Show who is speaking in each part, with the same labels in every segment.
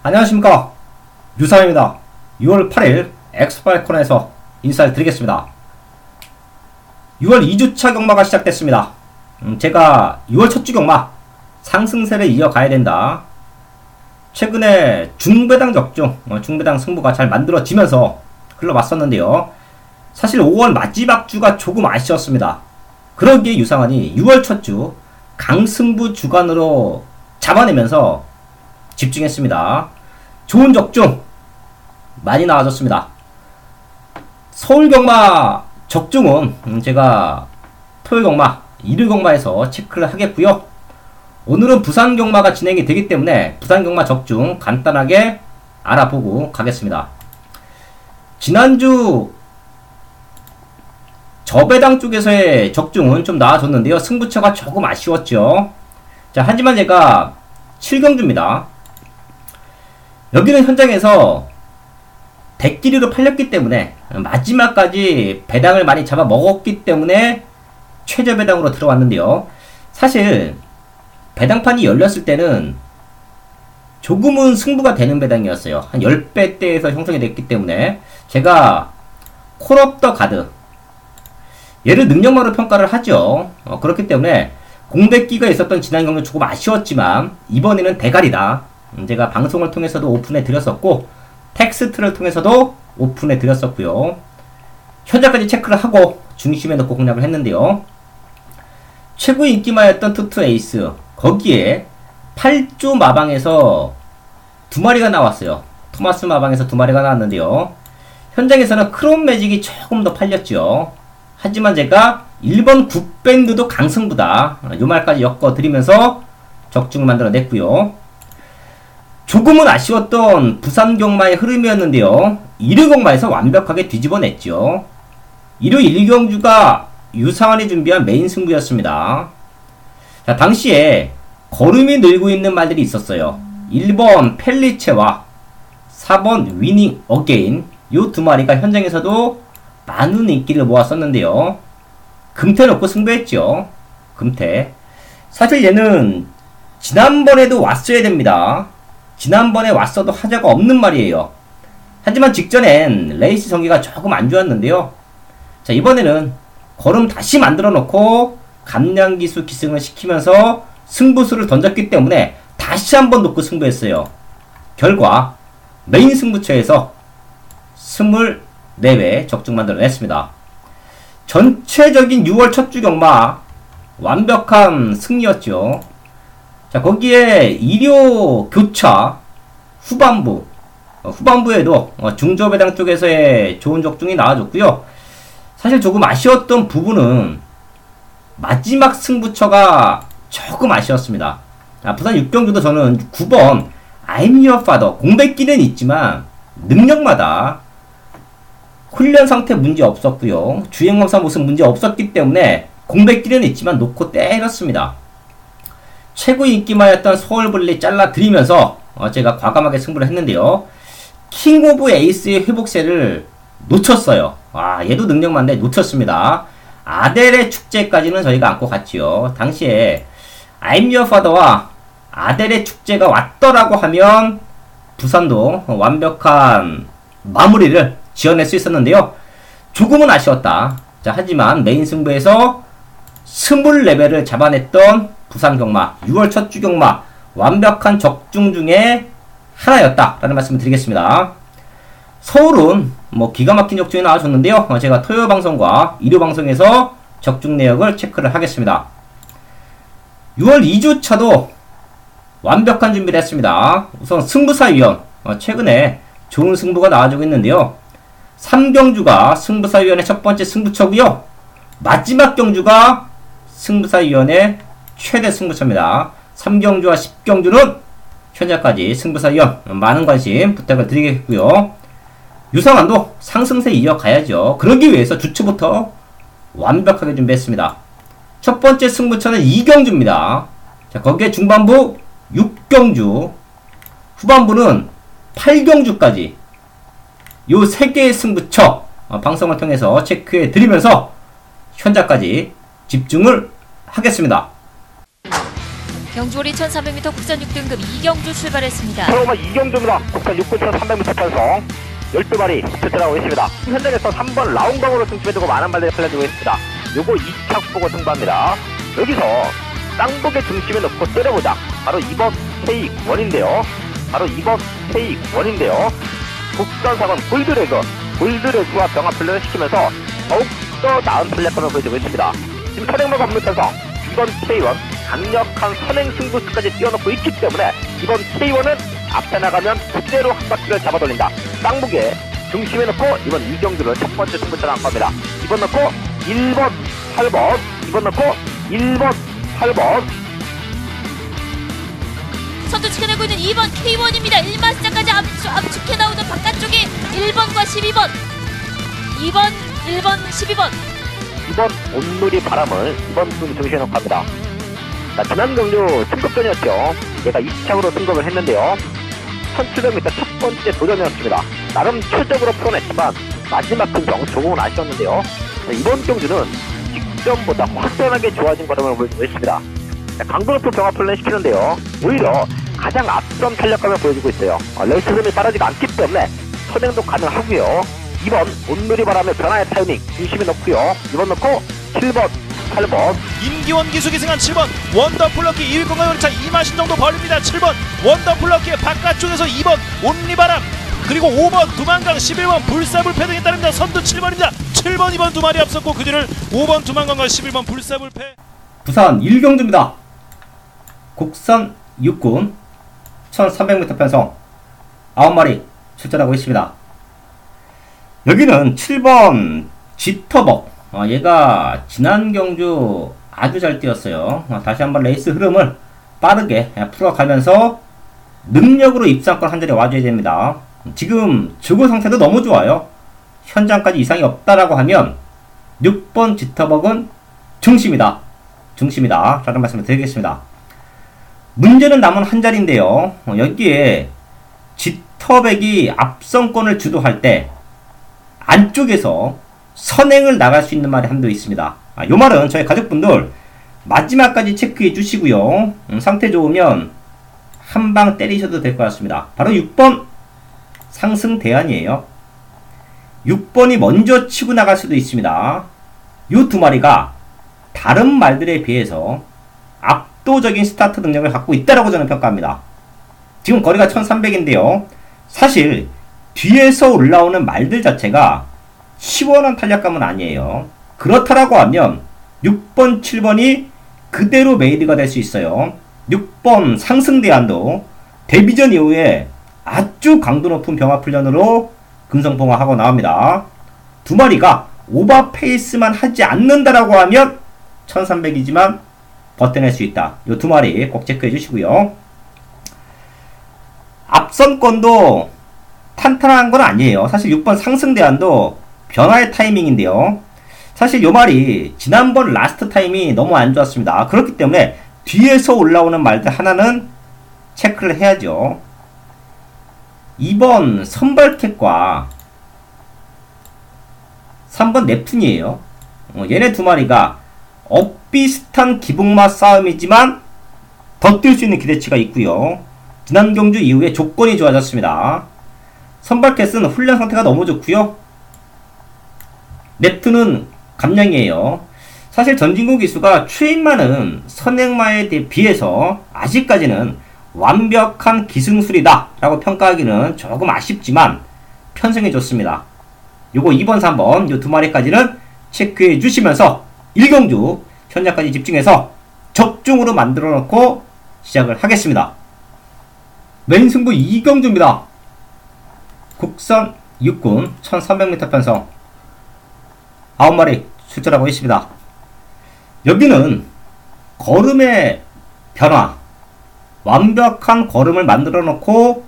Speaker 1: 안녕하십니까, 유상입니다. 6월 8일 엑스파일 코너에서 인사를 드리겠습니다. 6월 2주차 경마가 시작됐습니다. 제가 6월 첫 주 경마 상승세를 이어가야 된다, 최근에 중배당 적중, 중배당 승부가 잘 만들어지면서 흘러왔었는데요. 사실 5월 마지막 주가 조금 아쉬웠습니다. 그러기에 유상환이 6월 첫 주 강승부 주간으로 잡아내면서 집중했습니다. 좋은 적중 많이 나와줬습니다. 서울 경마 적중은 제가 토요일 경마, 일요일 경마에서 체크를 하겠고요. 오늘은 부산 경마가 진행이 되기 때문에 부산 경마 적중 간단하게 알아보고 가겠습니다. 지난주 저배당 쪽에서의 적중은 좀 나아졌는데요. 승부처가 조금 아쉬웠죠. 자, 하지만 제가 7경주입니다. 여기는 현장에서 대끼리로 팔렸기 때문에 마지막까지 배당을 많이 잡아 먹었기 때문에 최저 배당으로 들어왔는데요. 사실 배당판이 열렸을 때는 조금은 승부가 되는 배당이었어요. 한 10배대에서 형성이 됐기 때문에 제가 콜업 더 가드, 얘를 능력마로 평가를 하죠. 그렇기 때문에 공백기가 있었던 지난 경주 조금 아쉬웠지만 이번에는 대가리다, 제가 방송을 통해서도 오픈해 드렸었고 텍스트를 통해서도 오픈해 드렸었고요. 현재까지 체크를 하고 중심에 넣고 공략을 했는데요. 최고 인기마였던 투투 에이스, 거기에 8조 마방에서 2마리가 나왔어요. 토마스 마방에서 2마리가 나왔는데요. 현장에서는 크롬 매직이 조금 더 팔렸죠. 하지만 제가 1번 굿밴드도 강승부다, 요 말까지 엮어드리면서 적중을 만들어냈고요. 조금은 아쉬웠던 부산 경마의 흐름이었는데요. 일요 경마에서 완벽하게 뒤집어냈죠. 일요 1경주가 유상환이 준비한 메인 승부였습니다. 자, 당시에 걸음이 늘고 있는 말들이 있었어요. 1번 펠리체와 4번 위닝 어게인, 요 2마리가 현장에서도 많은 인기를 모았었는데요. 금태 놓고 승부했죠. 금태. 사실 얘는 지난번에도 왔어야 됩니다. 지난번에 왔어도 하자가 없는 말이에요. 하지만 직전엔 레이스 전개가 조금 안 좋았는데요. 자, 이번에는 걸음 다시 만들어 놓고 감량기수 기승을 시키면서 승부수를 던졌기 때문에 다시 한번 놓고 승부했어요. 결과 메인 승부처에서 24회 적중 만들어냈습니다. 전체적인 6월 첫 주 경마 완벽한 승리였죠. 자, 거기에 일요 교차 후반부에도 중저배당 쪽에서의 좋은 적중이 나와줬고요. 사실 조금 아쉬웠던 부분은 마지막 승부처가 조금 아쉬웠습니다. 자, 부산 6경주도 저는 9번 I'm your father, 공백기는 있지만 능력마다 훈련 상태 문제 없었고요. 주행검사 모습 문제 없었기 때문에 공백기는 있지만 놓고 때렸습니다. 최고 인기마였던 서울블리 잘라드리면서 제가 과감하게 승부를 했는데요. 킹 오브 에이스의 회복세를 놓쳤어요. 얘도 능력만데 놓쳤습니다. 아델의 축제까지는 저희가 안고 갔지요. 당시에 I'm your father와 아델의 축제가 왔더라고 하면 부산도 완벽한 마무리를 지어낼 수 있었는데요. 조금은 아쉬웠다. 자, 하지만 메인 승부에서 20레벨을 잡아냈던 부산 경마, 6월 첫 주 경마 완벽한 적중 중에 하나였다라는 말씀을 드리겠습니다. 서울은 기가 막힌 적중이 나와줬는데요. 제가 토요일 방송과 일요 방송에서 적중 내역을 체크를 하겠습니다. 6월 2주차도 완벽한 준비를 했습니다. 우선 승부사위원, 최근에 좋은 승부가 나와주고 있는데요. 3경주가 승부사위원의 첫 번째 승부처고요. 마지막 경주가 승부사위원의 최대 승부처입니다. 3경주와 10경주는 현재까지 승부사위원 많은 관심 부탁을 드리겠고요. 유상환도 상승세 이어가야죠. 그러기 위해서 주초부터 완벽하게 준비했습니다. 첫 번째 승부처는 2경주입니다. 자, 거기에 중반부 6경주, 후반부는 8경주까지 요 3개의 승부처 방송을 통해서 체크해 드리면서 현재까지 집중을 하겠습니다.
Speaker 2: 경주오리 1300m 국산 6등급 이경주 출발했습니다.
Speaker 3: 프로마 이경주입니다. 국산 6군 1300m 편성 12마리 스타트하고 있습니다. 현장에서 3번 라운강으로 승집해두고 많은 발들이 팔려주고 있습니다. 요거 2착 보고 승부합니다. 여기서 쌍복의 중심에 놓고 때려보자. 바로 2번 K1인데요. 바로 2번 K1인데요. 국산 4번 골드레그와 병합 훈련을 시키면서 더욱더 나은 탄력감을 보여주고 있습니다. 지금 선행만 건물 편성 2번 K1 강력한 선행 승부수까지 띄워놓고 있기 때문에 이번 K1은 앞에 나가면 그대로 한 바퀴를 잡아돌린다. 쌍무게 중심에 놓고 이번 이경주를 첫 번째 승부처럼 한 겁니다. 이번 놓고 1번 8번 이번 놓고 1번 8번
Speaker 2: 선두 지켜내고 있는 2번 K1입니다. 1마스터까지 압축해 나오는 바깥쪽이 1번과 12번 2번 1번 12번
Speaker 3: 이번 온누리 바람을 이번 중심에 놓고 합니다. 자, 지난 경주 승급전이었죠. 얘가 2차로 승급을 했는데요. 1700m 첫 번째 도전이었습니다. 나름 최적으로 풀어냈지만 마지막 근성 조금은 아쉬웠는데요. 자, 이번 경주는 직전보다 확연하게 좋아진 걸음을 보여주고 있습니다. 강도 높은 병합 훈련 시키는데요. 오히려 가장 앞선 탄력감을 보여주고 있어요. 레이스름이 빠르지가 않기 때문에 선행도 가능하고요. 2번 온누리 바람의 변화의 타이밍 중심에 놓고요. 2번 놓고 7번 8번
Speaker 4: 임기원 기수기 승한 7번 원더풀럭키 2위 공간 오리차 2마신 정도 벌립니다. 7번 원더풀럭키의 바깥쪽에서 2번 온리바람 그리고 5번 두만강 11번 불사불패 등에 따릅니다. 선두 7번입니다. 7번 2번 두 마리 앞섰고 그 뒤를 5번 두만강과 11번 불사불패.
Speaker 1: 부산 일경주입니다. 국산 6군 1300m 편성 9마리 출전하고 있습니다. 여기는 7번 지터벅 얘가 지난 경주 아주 잘 뛰었어요. 다시 한번 레이스 흐름을 빠르게 풀어가면서 능력으로 입상권 한 자리에 와줘야 됩니다. 지금 주고 상태도 너무 좋아요. 현장까지 이상이 없다라고 하면 6번 지터벅은 중심이다. 라는 말씀을 드리겠습니다. 문제는 남은 한 자리인데요. 여기에 지터백이 앞선권을 주도할 때 안쪽에서 선행을 나갈 수 있는 말이 한도 있습니다. 요 말은 저희 가족분들 마지막까지 체크해 주시고요. 상태 좋으면 한 방 때리셔도 될 것 같습니다. 바로 6번 상승 대안이에요. 6번이 먼저 치고 나갈 수도 있습니다. 요 두 마리가 다른 말들에 비해서 압도적인 스타트 능력을 갖고 있다라고 저는 평가합니다. 지금 거리가 1300인데요. 사실 뒤에서 올라오는 말들 자체가 시원한 탄력감은 아니에요. 그렇다라고 하면 6번, 7번이 그대로 메이드가 될 수 있어요. 6번 상승대안도 데뷔전 이후에 아주 강도 높은 병합 훈련으로 금성봉화하고 나옵니다. 두 마리가 오버 페이스만 하지 않는다라고 하면 1300이지만 버텨낼 수 있다. 이 두 마리 꼭 체크해 주시고요. 앞선권도 탄탄한 건 아니에요. 사실 6번 상승대안도 변화의 타이밍인데요. 사실 요 말이 지난번 라스트 타임이 너무 안 좋았습니다. 그렇기 때문에 뒤에서 올라오는 말들 하나는 체크를 해야죠. 2번 선발캣과 3번 넵툰이에요. 얘네 두 마리가 엇비슷한 기복맛 싸움이지만 더 뛸 수 있는 기대치가 있고요. 지난 경주 이후에 조건이 좋아졌습니다. 선발캣은 훈련 상태가 너무 좋고요. 넵툰은 감량이에요. 사실 전진국 기수가 최인마는 선행마에 비해서 아직까지는 완벽한 기승술이다 라고 평가하기는 조금 아쉽지만 편성이 좋습니다. 요거 2번 3번 요 두 마리까지는 체크해 주시면서 1경주 현장까지 집중해서 적중으로 만들어 놓고 시작을 하겠습니다. 메인 승부 2경주입니다. 국산 6군 1300m 편성 9마리 출전하고 있습니다. 여기는 걸음의 변화, 완벽한 걸음을 만들어 놓고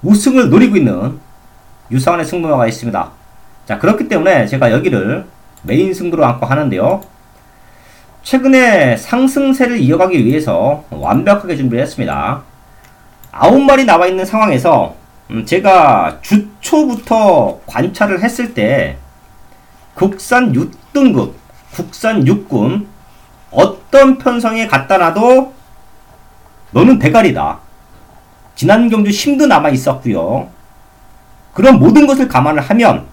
Speaker 1: 우승을 노리고 있는 유상원의 승부가 있습니다. 자, 그렇기 때문에 제가 여기를 메인 승부로 안고 하는데요. 최근에 상승세를 이어가기 위해서 완벽하게 준비를 했습니다. 9마리 나와 있는 상황에서 제가 주초부터 관찰을 했을 때 국산 6등급, 국산 6군 어떤 편성에 갖다 놔도 너는 대가리다. 지난 경주 힘도 남아 있었고요. 그런 모든 것을 감안을 하면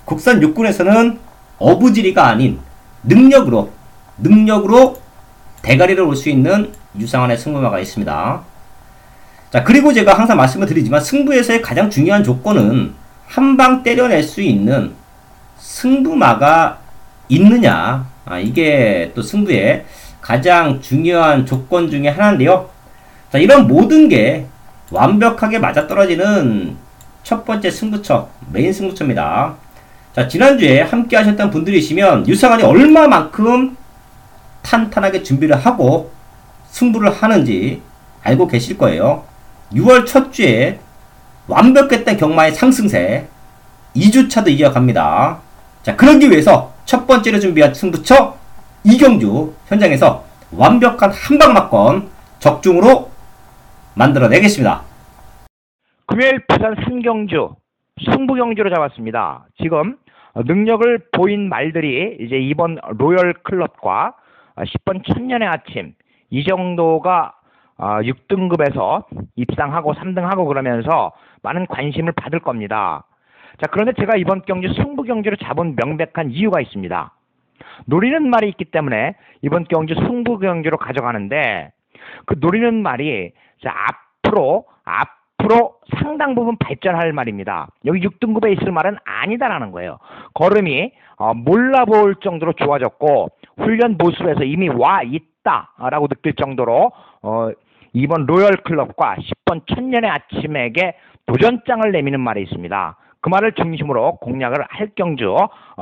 Speaker 1: 국산 육군에서는 어부지리가 아닌 능력으로 대가리를 올 수 있는 유상한의 승부마가 있습니다. 자, 그리고 제가 항상 말씀을 드리지만 승부에서의 가장 중요한 조건은 한 방 때려낼 수 있는 승부마가 있느냐. 이게 또 승부의 가장 중요한 조건 중에 하나인데요. 자, 이런 모든 게 완벽하게 맞아떨어지는 첫 번째 승부처, 메인 승부처입니다. 자, 지난주에 함께 하셨던 분들이시면 유상한이 얼마만큼 탄탄하게 준비를 하고 승부를 하는지 알고 계실 거예요. 6월 첫 주에 완벽했던 경마의 상승세 2주차도 이어갑니다. 자, 그러기 위해서 첫 번째로 준비한 승부처 이경주 현장에서 완벽한 한방막권 적중으로 만들어내겠습니다.
Speaker 3: 금요일 부산 삼경주 승부경주로 잡았습니다. 지금 능력을 보인 말들이 이제 이번 로열 클럽과 10번 천년의 아침 이 정도가 6등급에서 입상하고 3등하고 그러면서 많은 관심을 받을 겁니다. 자, 그런데 제가 이번 경주 승부경주로 잡은 명백한 이유가 있습니다. 노리는 말이 있기 때문에 이번 경주 승부경주로 가져가는데 그 노리는 말이 자, 앞으로 상당 부분 발전할 말입니다. 여기 6등급에 있을 말은 아니다라는 거예요. 걸음이 몰라볼 정도로 좋아졌고 훈련 모습에서 이미 와 있다라고 느낄 정도로 이번 로열 클럽과 10번 천년의 아침에게 도전장을 내미는 말이 있습니다. 그 말을 중심으로 공략을 할 경주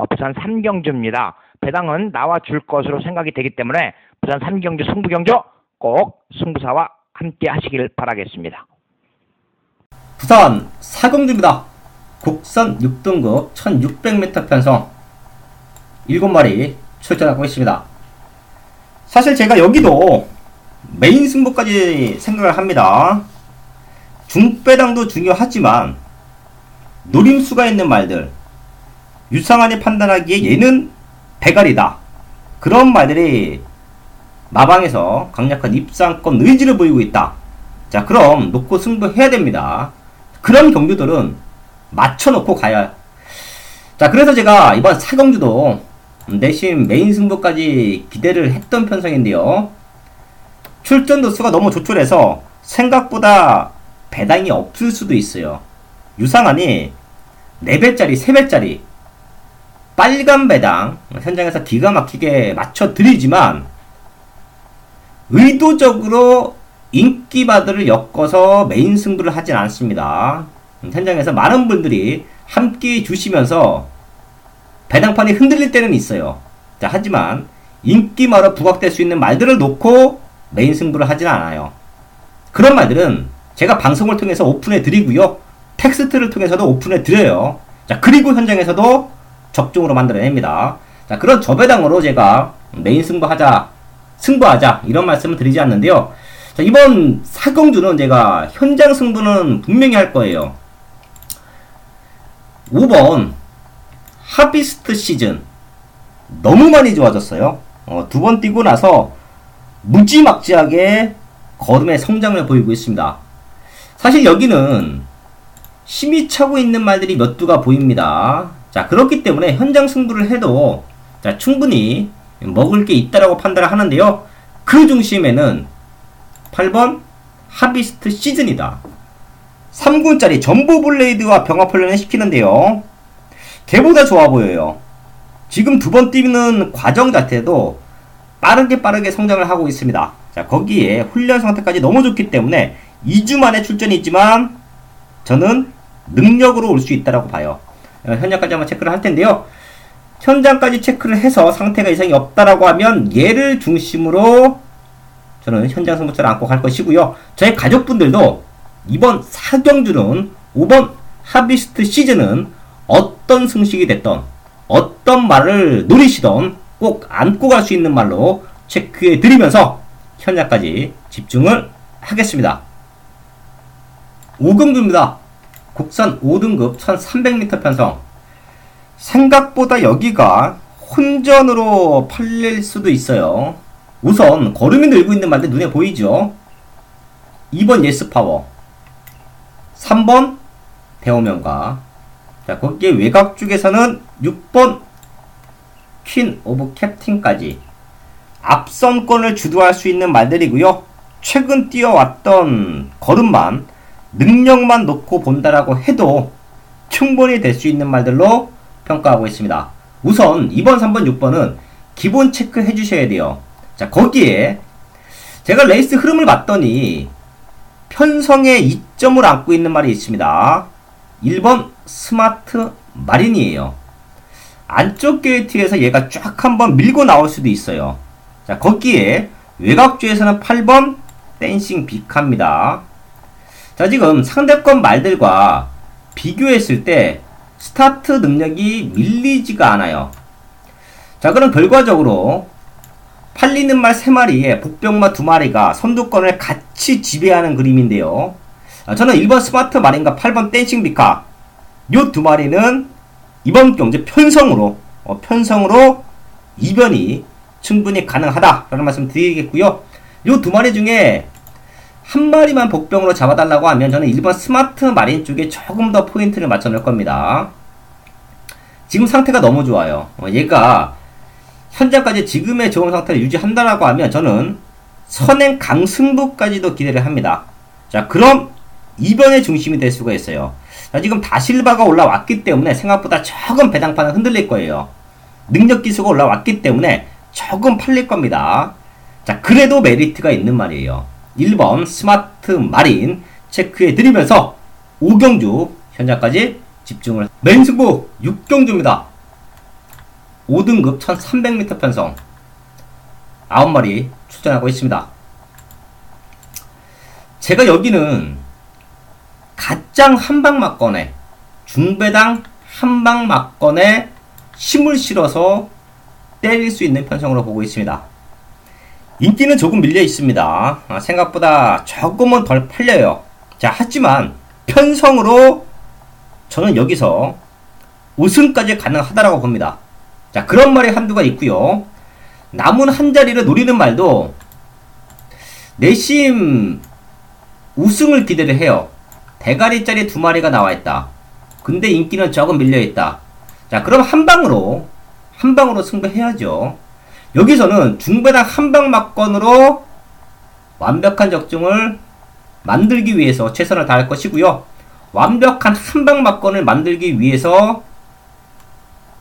Speaker 3: 부산 삼경주입니다. 배당은 나와 줄 것으로 생각이 되기 때문에 부산 삼경주 승부경주 꼭 승부사와 함께 하시길 바라겠습니다.
Speaker 1: 부산 사경주입니다. 국산 6등급 1600m 편성 7마리 출전하고 있습니다. 사실 제가 여기도 메인 승부까지 생각을 합니다. 중배당도 중요하지만 노림수가 있는 말들, 유상한이 판단하기에 얘는 대가리다, 그런 말들이 마방에서 강력한 입상권 의지를 보이고 있다. 자, 그럼 놓고 승부해야 됩니다. 그런 경주들은 맞춰놓고 가야. 자, 그래서 제가 이번 사경주도 내심 메인 승부까지 기대를 했던 편성인데요. 출전 도수가 너무 조촐해서 생각보다 배당이 없을 수도 있어요. 유상한이 4배짜리, 3배짜리 빨간 배당 현장에서 기가 막히게 맞춰드리지만 의도적으로 인기바들을 엮어서 메인 승부를 하진 않습니다. 현장에서 많은 분들이 함께 주시면서 배당판이 흔들릴 때는 있어요. 자, 하지만 인기마로 부각될 수 있는 말들을 놓고 메인 승부를 하진 않아요. 그런 말들은 제가 방송을 통해서 오픈해 드리고요. 텍스트를 통해서도 오픈해 드려요. 자, 그리고 현장에서도 적중으로 만들어냅니다. 자, 그런 저배당으로 제가 메인 승부하자 이런 말씀을 드리지 않는데요. 자, 이번 사경주는 제가 현장 승부는 분명히 할 거예요. 5번 하비스트 시즌 너무 많이 좋아졌어요. 2번 뛰고 나서 무지막지하게 걸음의 성장을 보이고 있습니다. 사실 여기는 힘이 차고 있는 말들이 몇 두가 보입니다. 자, 그렇기 때문에 현장 승부를 해도 자, 충분히 먹을 게 있다라고 판단을 하는데요. 그 중심에는 8번 하비스트 시즌이다. 3군짜리 전보 블레이드와 병합훈련을 시키는데요. 걔보다 좋아 보여요. 지금 2번 뛰는 과정 자체도 빠르게 성장을 하고 있습니다. 자, 거기에 훈련 상태까지 너무 좋기 때문에 2주 만에 출전이 있지만 저는 능력으로 올 수 있다라고 봐요. 현장까지 한번 체크를 할 텐데요. 현장까지 체크를 해서 상태가 이상이 없다라고 하면 얘를 중심으로 저는 현장 승부처를 안고 갈 것이고요. 저희 가족분들도 이번 사경주는 5번 하비스트 시즌은 어떤 승식이 됐던 어떤 말을 노리시던 꼭 안고 갈 수 있는 말로 체크해 드리면서 현장까지 집중을 하겠습니다. 5경주입니다. 국산 5등급 1300m 편성. 생각보다 여기가 혼전으로 팔릴 수도 있어요. 우선 걸음이 늘고 있는 말들 눈에 보이죠? 2번 예스파워, 3번 대오명가. 자, 거기에 외곽 쪽에서는 6번 퀸 오브 캡틴까지 앞선권을 주도할 수 있는 말들이고요. 최근 뛰어왔던 걸음만, 능력만 놓고 본다라고 해도 충분히 될 수 있는 말들로 평가하고 있습니다. 우선 2번, 3번, 6번은 기본 체크 해주셔야 돼요. 자, 거기에 제가 레이스 흐름을 봤더니 편성에 이점을 안고 있는 말이 있습니다. 1번 스마트 마린이에요. 안쪽 게이트에서 얘가 쫙 한번 밀고 나올 수도 있어요. 자, 거기에 외곽쪽에서는 8번 댄싱 비카입니다. 자, 지금 상대권 말들과 비교했을 때 스타트 능력이 밀리지가 않아요. 자, 그럼 결과적으로 팔리는 말 3마리에 복병마 2마리가 선두권을 같이 지배하는 그림인데요. 저는 1번 스마트 마린과 8번 댄싱 비카, 요 2마리는 이번 경제 편성으로 이변이 충분히 가능하다라는 말씀 드리겠고요. 요 2마리 중에 한 마리만 복병으로 잡아달라고 하면 저는 1번 스마트 마린 쪽에 조금 더 포인트를 맞춰 놓을 겁니다. 지금 상태가 너무 좋아요. 얘가 현재까지 지금의 좋은 상태를 유지한다라고 하면 저는 선행 강승부까지도 기대를 합니다. 자, 그럼 이변의 중심이 될 수가 있어요. 자, 지금 다실바가 올라왔기 때문에 생각보다 조금 배당판은 흔들릴 거예요. 능력 기수가 올라왔기 때문에 조금 팔릴 겁니다. 자, 그래도 메리트가 있는 말이에요. 1번 스마트 마린 체크해 드리면서 5경주 현장까지 집중을. 메인 승부 6경주입니다. 5등급 1300m 편성 9마리 출전하고 있습니다. 제가 여기는 갓장 한방막건에 중배당 한방막건에 힘을 실어서 때릴 수 있는 편성으로 보고 있습니다. 인기는 조금 밀려 있습니다. 생각보다 조금은 덜 팔려요. 자, 하지만 편성으로 저는 여기서 우승까지 가능하다라고 봅니다. 자, 그런 말이 한두가 있고요. 남은 한 자리를 노리는 말도 내심 우승을 기대를 해요. 대가리짜리 2마리가 나와있다. 근데 인기는 조금 밀려있다. 자, 그럼 한방으로 승부해야죠. 여기서는 중배당 한방막건으로 완벽한 적중을 만들기 위해서 최선을 다할 것이고요. 완벽한 한방막건을 만들기 위해서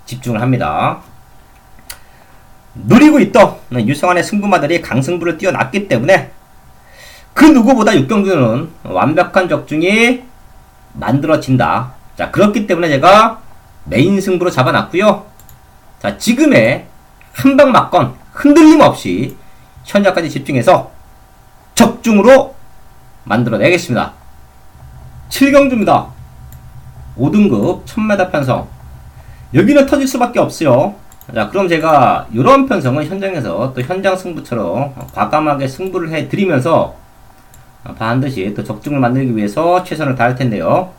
Speaker 1: 집중을 합니다. 노리고 있던 유성환의 승부마들이 강승부를 뛰어났기 때문에 그 누구보다 6경주는 완벽한 적중이 만들어진다. 자, 그렇기 때문에 제가 메인 승부로 잡아놨고요. 자, 지금의 한방막건 흔들림 없이 현장까지 집중해서 적중으로 만들어내겠습니다. 7경주입니다. 5등급 1000m 편성. 여기는 터질 수밖에 없어요. 자, 그럼 제가 이런 편성은 현장에서 또 현장 승부처럼 과감하게 승부를 해드리면서 반드시 또 적중을 만들기 위해서 최선을 다할 텐데요.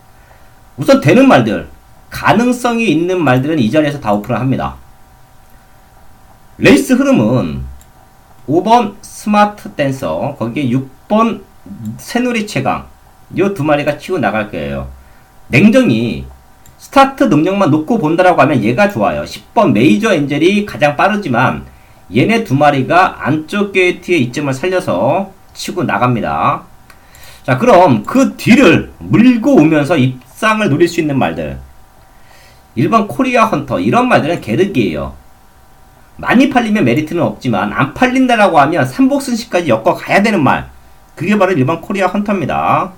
Speaker 1: 우선 되는 말들, 가능성이 있는 말들은 이 자리에서 다 오픈을 합니다. 레이스 흐름은 5번 스마트 댄서, 거기에 6번 새누리 최강, 요 2마리가 치고 나갈 거예요. 냉정히 스타트 능력만 놓고 본다라고 하면 얘가 좋아요. 10번 메이저 엔젤이 가장 빠르지만 얘네 2마리가 안쪽 게이트의 이점을 살려서 치고 나갑니다. 자, 그럼 그 뒤를 물고 오면서 입상을 노릴 수 있는 말들, 1번 코리아 헌터, 이런 말들은 계륵이에요. 많이 팔리면 메리트는 없지만 안 팔린다라고 하면 삼복승시까지 엮어 가야 되는 말, 그게 바로 1번 코리아 헌터입니다.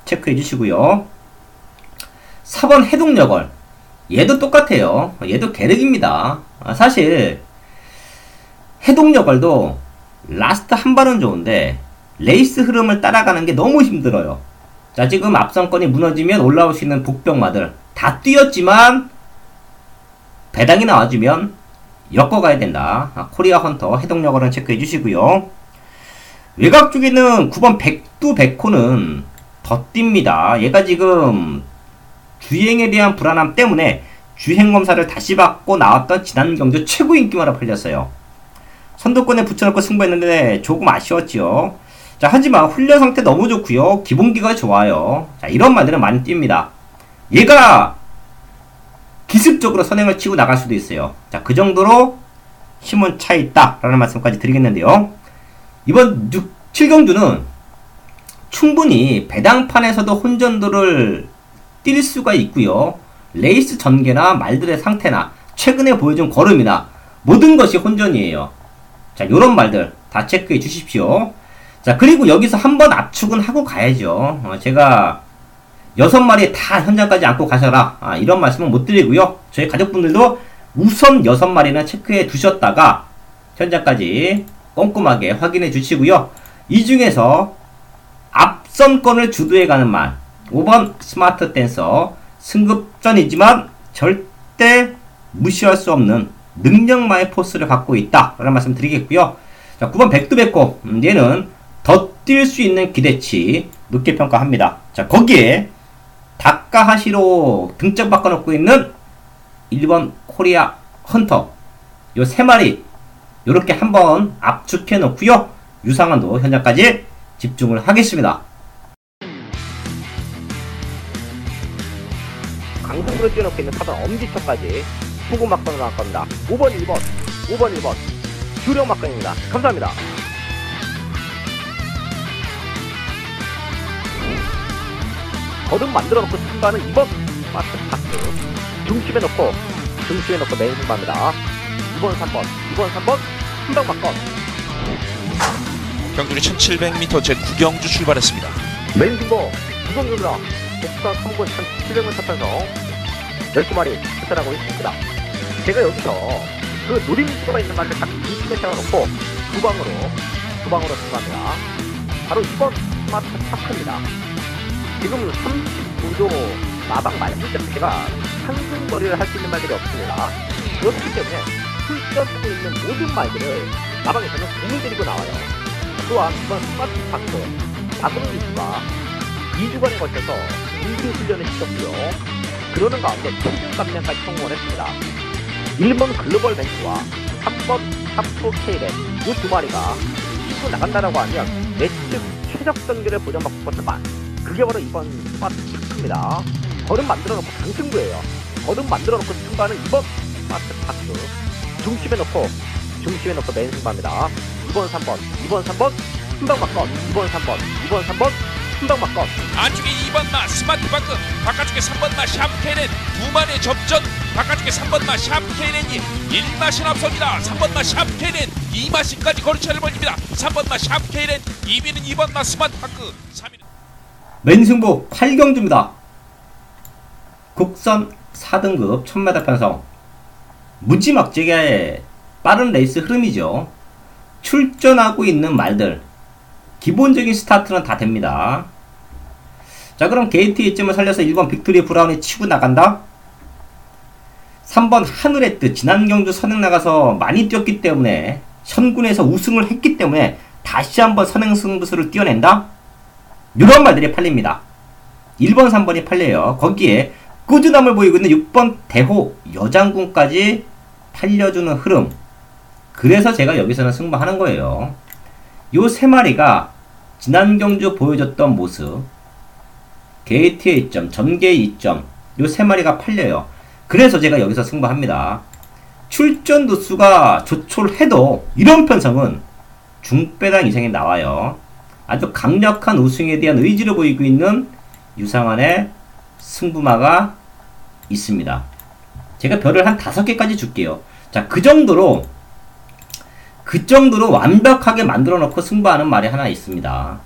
Speaker 1: 체크해 주시고요. 4번 해독여걸, 얘도 똑같아요. 얘도 계륵입니다. 사실 해독여걸도 라스트 한 발은 좋은데 레이스 흐름을 따라가는 게 너무 힘들어요. 자, 지금 앞선권이 무너지면 올라올 수 있는 복병마들 다 뛰었지만 배당이 나와주면 엮어가야 된다. 코리아 헌터 해독여걸은 체크해 주시고요. 외곽 쪽에는 9번 백두백호는 더 뜁니다. 얘가 지금 주행에 대한 불안함 때문에 주행검사를 다시 받고 나왔던 지난 경주 최고 인기마로 팔렸어요. 선두권에 붙여놓고 승부했는데 조금 아쉬웠지요. 자, 하지만 훈련 상태 너무 좋고요. 기본기가 좋아요. 자, 이런 말들은 많이 띕니다. 얘가 기습적으로 선행을 치고 나갈 수도 있어요. 자, 그 정도로 힘은 차 있다 라는 말씀까지 드리겠는데요. 이번 7경주는 충분히 배당판에서도 혼전도를 뛸 수가 있고요. 레이스 전개나 말들의 상태나 최근에 보여준 걸음이나 모든 것이 혼전이에요. 자, 요런 말들 다 체크해 주십시오. 자, 그리고 여기서 한번 압축은 하고 가야죠. 제가 6마리 다 현장까지 안고 가셔라, 이런 말씀은 못 드리고요. 저희 가족분들도 우선 6마리는 체크해 두셨다가 현장까지 꼼꼼하게 확인해 주시고요. 이 중에서 앞선권을 주도해 가는 말 5번 스마트 댄서, 승급전이지만 절대 무시할 수 없는 능력마의 포스를 갖고 있다 라는 말씀 드리겠고요. 자, 9번 백두백고, 얘는 더 뛸 수 있는 기대치 높게 평가합니다. 자, 거기에 다카하시로 등짝 바꿔놓고 있는 1번 코리아 헌터, 요 3마리 요렇게 한번 압축해 놓고요. 유상한도 현장까지 집중을 하겠습니다.
Speaker 3: 강승부를 뛰어놓고 있는 타선 엄지척까지 후구 막건으로 나갈 겁니다. 5번 1번 5번 1번 주력 막건입니다. 감사합니다. 거듭 만들어 놓고 승부하는 2번 스마트 파크, 중심에 놓고 메인 승부합니다. 2번 3번 2번 3번 순방 막건.
Speaker 4: 경주리 1700m 제9경주 출발했습니다.
Speaker 3: 메인 승부 2경주입니다. 복선 3군 1700m 편성 12마리 출전하고 있습니다. 제가 여기서 그 노림수가 있는 말을 딱 중심에 세워놓고 두 방으로 승부합니다. 바로 2번 스마트 파크입니다. 지금 39도 마방 말씀 자체가 상승거리를 할 수 있는 말들이 없습니다. 그렇기 때문에 출전하고 있는 모든 말들을 마방에서는 공을 들이고 나와요. 또한 이번 스마트 파크 박은우 기수가 2주간에 걸쳐서 인기 훈련을 시켰고요. 그러는 가운데 최종 감량까지 성공을 했습니다. 1번 글로벌 벤츠와 3번 탑4 K랩 이 두 마리가 치고 나간다라고 하면 내측 최적 경기를 보장받고 싶었던 말, 그게 바로 이번 스마트 파크입니다. 걸음 만들어놓고 강승부예요. 걸음 만들어놓고 승부하는 2번 스마트 파크, 중심에 놓고 메인 승부합니다. 2번 3번 2번 3번 순방 막건, 2번 3번 순방 막건.
Speaker 5: 안쪽에 2번마 스마트파크, 바깥쪽에 3번마 샴케넨, 두 마리의 접전. 바깥쪽에 3번마 샴케넨이 1마신 앞섭니다. 3번마 샴케넨 2마신까지 거리차를 벌립니다. 3번마 샴케넨, 2위는 2번마 스마트파크, 3위는
Speaker 1: 메인 승부 8경주입니다. 국선 4등급 1000m 편성, 무지막지하게 빠른 레이스 흐름이죠. 출전하고 있는 말들 기본적인 스타트는 다 됩니다. 자, 그럼 게이트 이점을 살려서 1번 빅토리 브라운이 치고 나간다. 3번 하늘의 뜻, 지난 경주 선행 나가서 많이 뛰었기 때문에 선군에서 우승을 했기 때문에 다시 한번 선행 승부수를 뛰어낸다. 이런 말들이 팔립니다. 1번 3번이 팔려요. 거기에 꾸준함을 보이고 있는 6번 대호 여장군까지 팔려주는 흐름. 그래서 제가 여기서는 승부하는 거예요. 요 세 마리가 지난 경주 보여줬던 모습, 게이트의 2점, 전개의 2점, 요 세 마리가 팔려요. 그래서 제가 여기서 승부합니다. 출전 누수가 조촐해도 이런 편성은 중배당 이상이 나와요. 아주 강력한 우승에 대한 의지를 보이고 있는 유상한의 승부마가 있습니다. 제가 별을 한 5개까지 줄게요. 자, 그 정도로 완벽하게 만들어 놓고 승부하는 말이 하나 있습니다.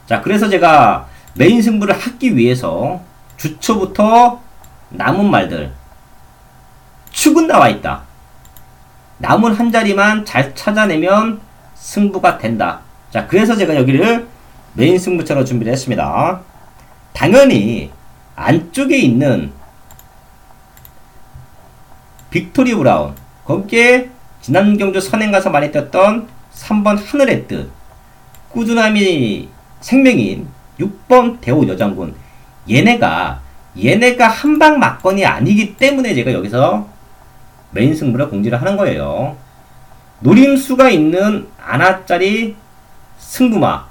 Speaker 1: 자, 그래서 제가 메인 승부를 하기 위해서 주초부터 남은 말들 축은 나와 있다. 남은 한 자리만 잘 찾아내면 승부가 된다. 자, 그래서 제가 여기를 메인 승부처럼 준비를 했습니다. 당연히 안쪽에 있는 빅토리 브라운, 거기에 지난 경주 선행 가서 많이 뛰었던 3번 하늘의 뜻, 꾸준함이 생명인 6번 대호 여장군, 얘네가 한방 막건이 아니기 때문에 제가 여기서 메인 승부를 공지를 하는 거예요. 노림수가 있는 아나짜리 승부마.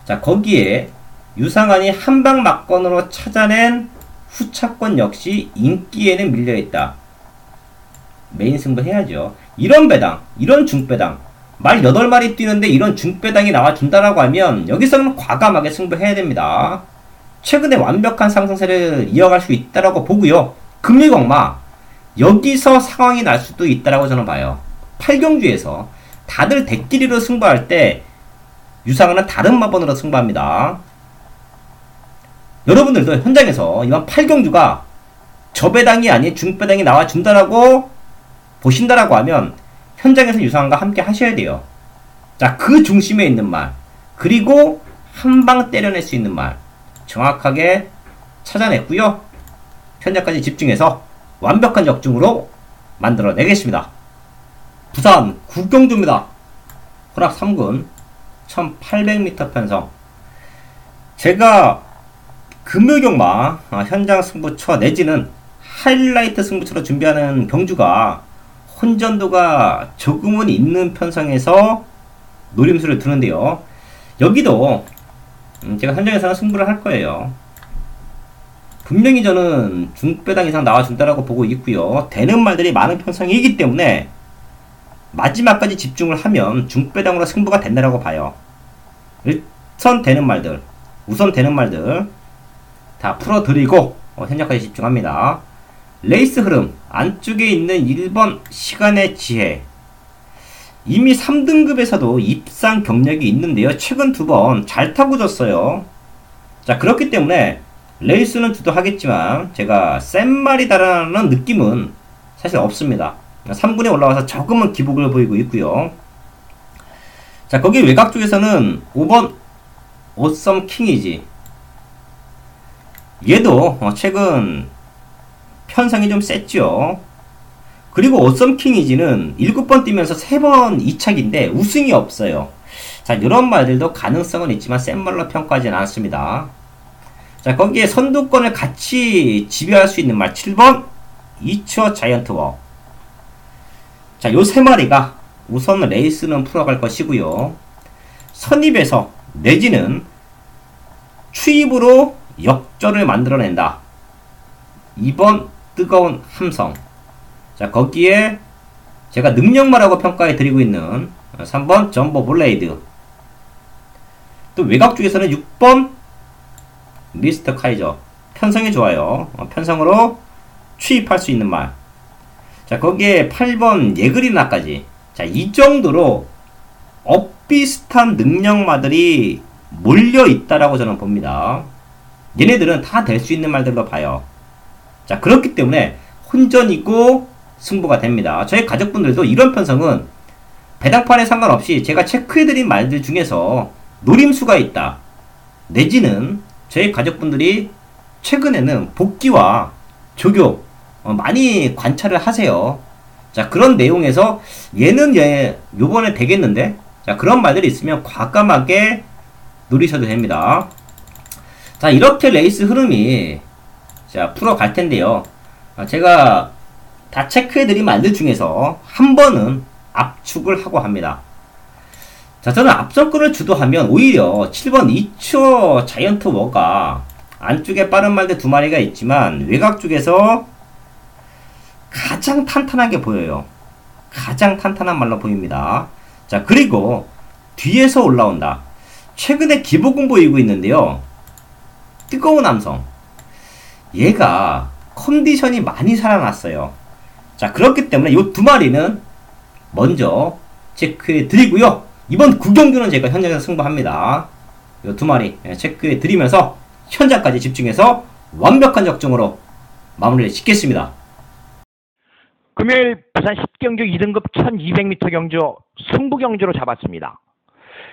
Speaker 1: 자, 자, 거기에 유상한이 한방 막건으로 찾아낸 후차권 역시 인기에는 밀려있다. 메인 승부 해야죠. 이런 배당, 이런 중배당, 말 8마리 뛰는데 이런 중배당이 나와준다라고 하면 여기서는 과감하게 승부해야 됩니다. 최근에 완벽한 상승세를 이어갈 수 있다라고 보고요. 금일공마 여기서 상황이 날 수도 있다라고 저는 봐요. 8경주에서 다들 대끼리로 승부할 때 유상은은 다른 마번으로 승부합니다. 여러분들도 현장에서 이번 8경주가 저배당이 아닌 중배당이 나와준다라고 보신다라고 하면 현장에서 유상한과 함께 하셔야 돼요. 자, 그 중심에 있는 말, 그리고 한방 때려낼 수 있는 말 정확하게 찾아냈고요. 현장까지 집중해서 완벽한 적중으로 만들어내겠습니다. 부산 구경주입니다. 호락 3군 1800m 편성. 제가 금요경마 현장 승부처 내지는 하이라이트 승부처로 준비하는 경주가 혼전도가 조금은 있는 편성에서 노림수를 두는데요. 여기도 제가 현장에서는 승부를 할 거예요. 분명히 저는 중배당 이상 나와준다라고 보고 있고요. 되는 말들이 많은 편성이기 때문에 마지막까지 집중을 하면 중배당으로 승부가 된다라고 봐요. 우선 되는 말들 다 풀어드리고 현장까지 집중합니다. 레이스 흐름 안쪽에 있는 1번 시간의 지혜, 이미 3등급에서도 입상 경력이 있는데요. 최근 2번 잘 타고 졌어요. 자, 그렇기 때문에 레이스는 주도하겠지만 제가 센 말이다라는 느낌은 사실 없습니다. 3군에 올라와서 조금은 기복을 보이고 있고요. 자, 거기 외곽 쪽에서는 5번 오썸 킹이지. 얘도 최근 편성이 좀 셌죠. 그리고 오썸 킹이지는 7번 뛰면서 3번 2착인데 우승이 없어요. 자, 이런 말들도 가능성은 있지만 센 말로 평가하지는 않습니다. 자, 거기에 선두권을 같이 지배할 수 있는 말 7번 이처 자이언트 워. 자, 요 3마리가 우선 레이스는 풀어갈 것이고요. 선입에서 내지는 추입으로 역전을 만들어낸다. 2번 뜨거운 함성. 자, 거기에 제가 능력마라고 평가해 드리고 있는 3번 점보 블레이드. 또 외곽 쪽에서는 6번 미스터 카이저. 편성이 좋아요. 편성으로 추입할 수 있는 말. 자, 거기에 8번 예그리나까지. 자, 이 정도로 엇비슷한 능력마들이 몰려 있다라고 저는 봅니다. 얘네들은 다 될 수 있는 말들로 봐요. 자, 그렇기 때문에 혼전이고 승부가 됩니다. 저희 가족분들도 이런 편성은 배당판에 상관없이 제가 체크해드린 말들 중에서 노림수가 있다. 내지는 저희 가족분들이 최근에는 복귀와 조교 많이 관찰을 하세요. 자, 그런 내용에서 얘는 요번에 되겠는데? 자, 그런 말들이 있으면 과감하게 노리셔도 됩니다. 자, 이렇게 레이스 흐름이 자 풀어갈 텐데요. 제가 다 체크해드린 말들 중에서 한 번은 압축을 하고 합니다. 자, 저는 앞선권을 주도하면 오히려 7번 이처 자이언트 워가 안쪽에 빠른 말들 2마리가 있지만 외곽 쪽에서 가장 탄탄하게 보여요. 가장 탄탄한 말로 보입니다. 자, 그리고 뒤에서 올라온다. 최근에 기복은 보이고 있는데요. 뜨거운 함성. 얘가 컨디션이 많이 살아났어요. 자, 그렇기 때문에 이 2마리는 먼저 체크해 드리고요. 이번 구경주는 제가 현장에서 승부합니다. 이 2마리 체크해 드리면서 현장까지 집중해서 완벽한 적중으로 마무리를 짓겠습니다.
Speaker 3: 금요일 부산 10경주 2등급 1200m 경주 승부 경주로 잡았습니다.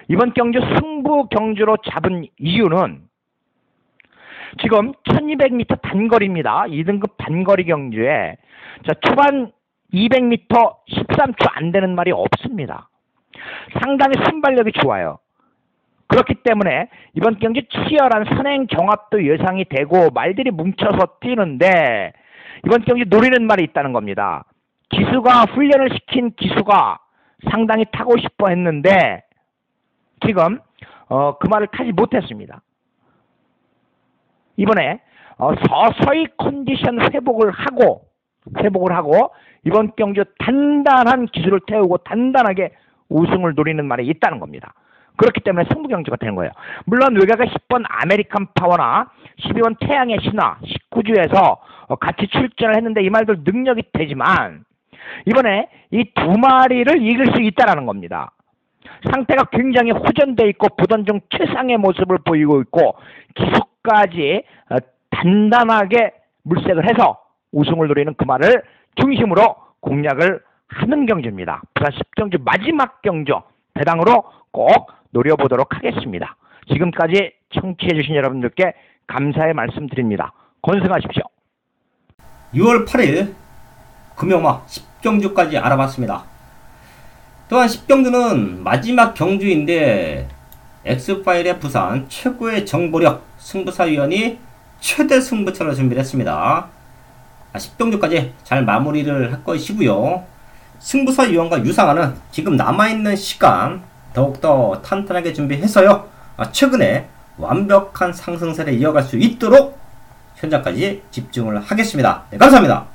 Speaker 3: 이번 경주 승부 경주로 잡은 이유는 지금 1200m 단거리입니다. 2등급 단거리 경주에 자, 초반 200m 13초 안 되는 말이 없습니다. 상당히 순발력이 좋아요. 그렇기 때문에 이번 경주 치열한 선행 경합도 예상이 되고 말들이 뭉쳐서 뛰는데 이번 경주 노리는 말이 있다는 겁니다. 기수가 훈련을 시킨 기수가 상당히 타고 싶어 했는데 지금 그 말을 타지 못했습니다. 이번에 서서히 컨디션 회복을 하고 이번 경주 단단한 기술을 태우고 단단하게 우승을 노리는 말이 있다는 겁니다. 그렇기 때문에 승부 경주가 되는 거예요. 물론 외가가 10번 아메리칸 파워나 12번 태양의 신화 19주에서 같이 출전을 했는데 이 말들 능력이 되지만 이번에 이 두 마리를 이길 수 있다는 겁니다. 상태가 굉장히 호전돼 있고 보던 중 최상의 모습을 보이고 있고 기술까지 단단하게 물색을 해서 우승을 노리는 그 말을 중심으로 공략을 하는 경주입니다. 부산 10경주 마지막 경주 배당으로 꼭 노려보도록 하겠습니다. 지금까지 청취해주신 여러분들께 감사의 말씀드립니다. 건승하십시오.
Speaker 1: 6월 8일 금요마 10경주까지 알아봤습니다. 또한 10경주는 마지막 경주인데 엑스파일의 부산 최고의 정보력 승부사위원이 최대 승부처를 준비를 했습니다. 10경주까지 잘 마무리를 할 것이고요. 승부사위원과 유상하는 지금 남아있는 시간 더욱더 탄탄하게 준비해서요. 최근에 완벽한 상승세를 이어갈 수 있도록 현장까지 집중을 하겠습니다. 네, 감사합니다.